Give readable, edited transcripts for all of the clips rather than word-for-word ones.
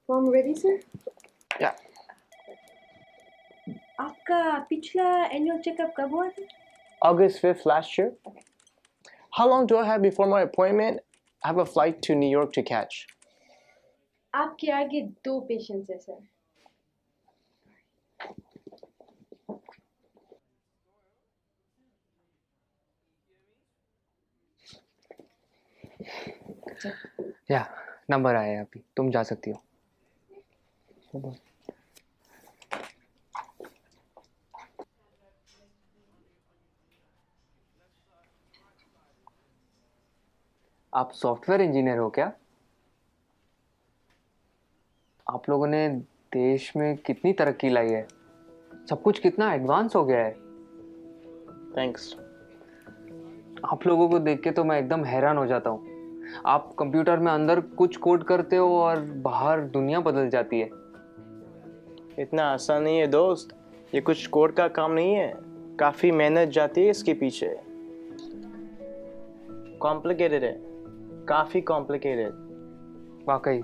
Form ready, sir? Yeah. आपका पिछला annual checkup कब हुआ था? August 5th last year. How long do I have before my appointment? I have a flight to New York to catch. आपके आगे 2 patients हैं, sir. या number आया है अभी, तुम जा सकती हो. आप सॉफ्टवेयर इंजीनियर हो क्या? आप लोगों ने देश में कितनी तरक्की लाई है, सब कुछ कितना एडवांस हो गया है. Thanks. आप लोगों को देख के तो मैं एकदम हैरान हो जाता हूँ. आप कंप्यूटर में अंदर कुछ कोड करते हो और बाहर दुनिया बदल जाती है. इतना आसान नहीं है दोस्त. ये कुछ कोड का काम नहीं है. काफी मेहनत जाती है इसके पीछे. कॉम्प्लिकेटेड है, काफी कॉम्प्लिकेटेड. वाकई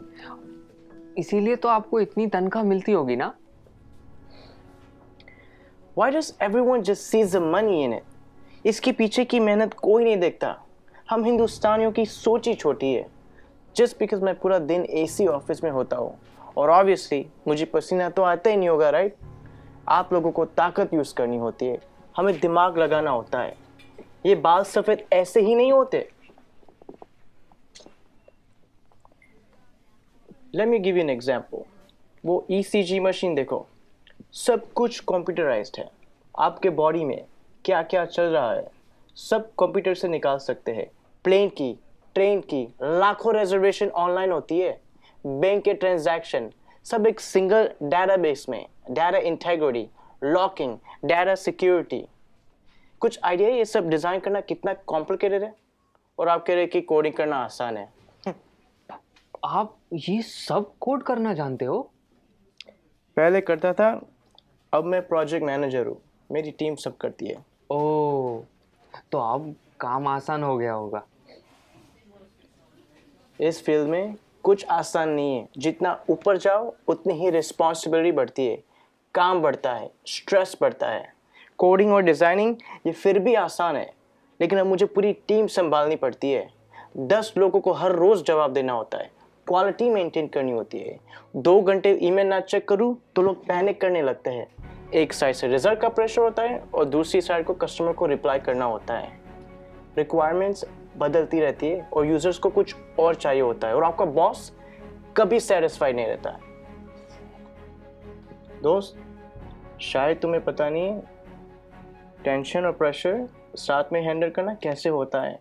इसीलिए तो आपको इतनी तनख्वाह मिलती होगी ना. Why does everyone just sees the money in it? इसके पीछे की मेहनत कोई नहीं देखता. हम हिंदुस्तानियों की सोच ही छोटी है. Just because मैं पूरा दिन AC ऑफिस में होता हूँ और obviously मुझे पसीना तो आता ही नहीं होगा, right? आप लोगों को ताकत यूज करनी होती है, हमें दिमाग लगाना होता है. ये बाल सफेद ऐसे ही नहीं होते. Let me give you an example. वो ECG मशीन देखो, सब कुछ कंप्यूटराइज्ड है. आपके बॉडी में क्या क्या चल रहा है सब कंप्यूटर से निकाल सकते हैं. प्लेन की, ट्रेन की, लाखों रिजर्वेशन ऑनलाइन होती है. बैंक के ट्रांजैक्शन सब एक सिंगल डेटाबेस में. Data integrity, locking, data security. कुछ आइडिया ये सब डिजाइन करना कितना कॉम्प्लिकेटेड है और आप कह रहे हैं कि कोडिंग करना आसान है. आप ये सब कोड करना जानते हो? पहले करता था, अब मैं प्रोजेक्ट मैनेजर हूँ. मेरी टीम सब करती है. ओह, तो अब काम आसान हो गया होगा. इस फील्ड में कुछ आसान नहीं है. जितना ऊपर जाओ उतनी ही रिस्पॉन्सिबिलिटी बढ़ती है, काम बढ़ता है, स्ट्रेस बढ़ता है. कोडिंग और डिज़ाइनिंग ये फिर भी आसान है, लेकिन अब मुझे पूरी टीम संभालनी पड़ती है. 10 लोगों को हर रोज़ जवाब देना होता है, क्वालिटी मेंटेन करनी होती है. 2 घंटे ईमेल ना चेक करूँ तो लोग पैनिक करने लगते हैं. एक साइड से रिजल्ट का प्रेशर होता है और दूसरी साइड को कस्टमर को रिप्लाई करना होता है. रिक्वायरमेंट्स बदलती रहती है और यूजर्स को कुछ और चाहिए होता है और आपका बॉस कभी सेटिस्फाइड नहीं रहता. दोस्त, शायद तुम्हें पता नहीं है टेंशन और प्रेशर साथ में हैंडल करना कैसे होता है.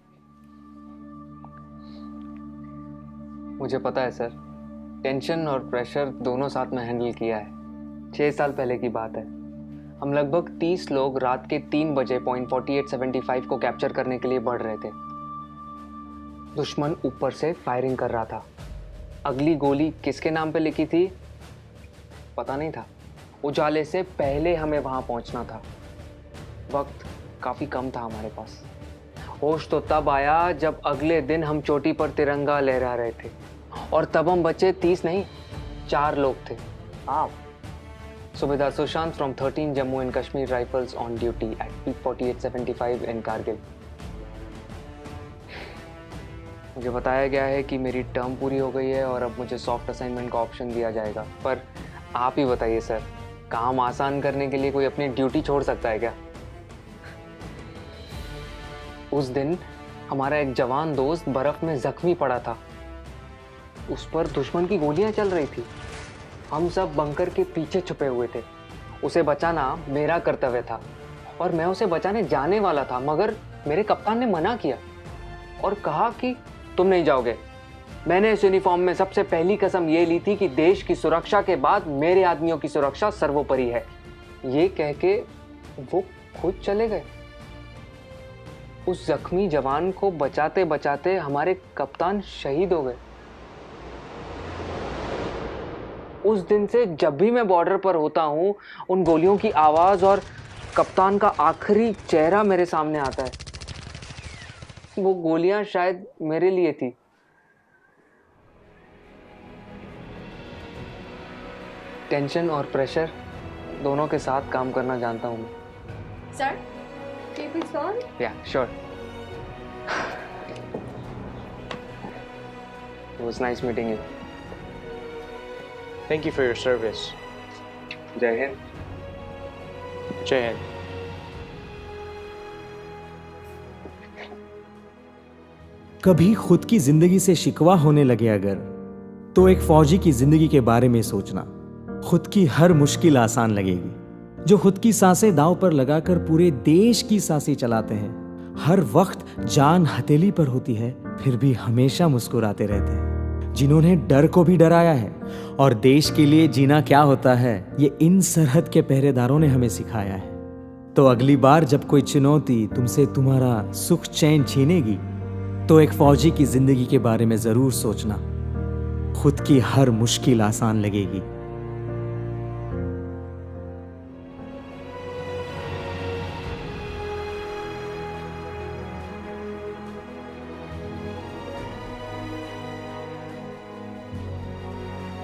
मुझे पता है सर, टेंशन और प्रेशर दोनों साथ में हैंडल किया है. 6 साल पहले की बात है. हम लगभग 30 लोग रात के 3 बजे पॉइंट 4875 को कैप्चर करने के लिए बढ़ रहे थे. दुश्मन ऊपर से फायरिंग कर रहा था. अगली गोली किसके नाम पे लिखी थी पता नहीं था. उजाले से पहले हमें वहां पहुंचना था. वक्त काफी कम था हमारे पास. होश तो तब आया जब अगले दिन हम चोटी पर तिरंगा लहरा रहे थे और तब हम बचे 30 नहीं 4 लोग थे. आप Subedar Sushant from 13 Jammu and Kashmir Rifles on duty at Peak 4875 in Kargil. मुझे बताया गया है कि मेरी टर्म पूरी हो गई है और अब मुझे सॉफ्ट असाइनमेंट का ऑप्शन दिया जाएगा. पर आप ही बताइए सर, काम आसान करने के लिए कोई अपनी ड्यूटी छोड़ सकता है क्या? उस दिन हमारा एक जवान दोस्त बर्फ में जख्मी पड़ा था. उस पर दुश्मन की गोलियां चल रही थी. हम सब बंकर के पीछे छुपे हुए थे. उसे बचाना मेरा कर्तव्य था और मैं उसे बचाने जाने वाला था, मगर मेरे कप्तान ने मना किया और कहा कि तुम नहीं जाओगे. मैंने इस यूनिफॉर्म में सबसे पहली कसम ये ली थी कि देश की सुरक्षा के बाद मेरे आदमियों की सुरक्षा सर्वोपरि है. ये कह के वो खुद चले गए. उस जख्मी जवान को बचाते बचाते हमारे कप्तान शहीद हो गए. उस दिन से जब भी मैं बॉर्डर पर होता हूँ, उन गोलियों की आवाज़ और कप्तान का आखिरी चेहरा मेरे सामने आता है. वो गोलियां शायद मेरे लिए थी. टेंशन और प्रेशर दोनों के साथ काम करना जानता हूँ मैं। Sir, tables on. या sure. It was nice meeting you. Thank you for your service. जय हिंद। जय हिंद। कभी खुद की जिंदगी से शिकवा होने लगे अगर, तो एक फौजी की जिंदगी के बारे में सोचना। खुद की हर मुश्किल आसान लगेगी। जो खुद की सांसें दांव पर लगाकर पूरे देश की सांसें चलाते हैं, हर वक्त जान हथेली पर होती है, फिर भी हमेशा मुस्कुराते रहते हैं। जिन्होंने डर को भी डराया है और देश के लिए जीना क्या होता है, ये इन सरहद के पहरेदारों ने हमें सिखाया है। तो अगली बार जब कोई चुनौती तुमसे तुम्हारा सुख चैन छीनेगी, तो एक फौजी की जिंदगी के बारे में जरूर सोचना। खुद की हर मुश्किल आसान लगेगी।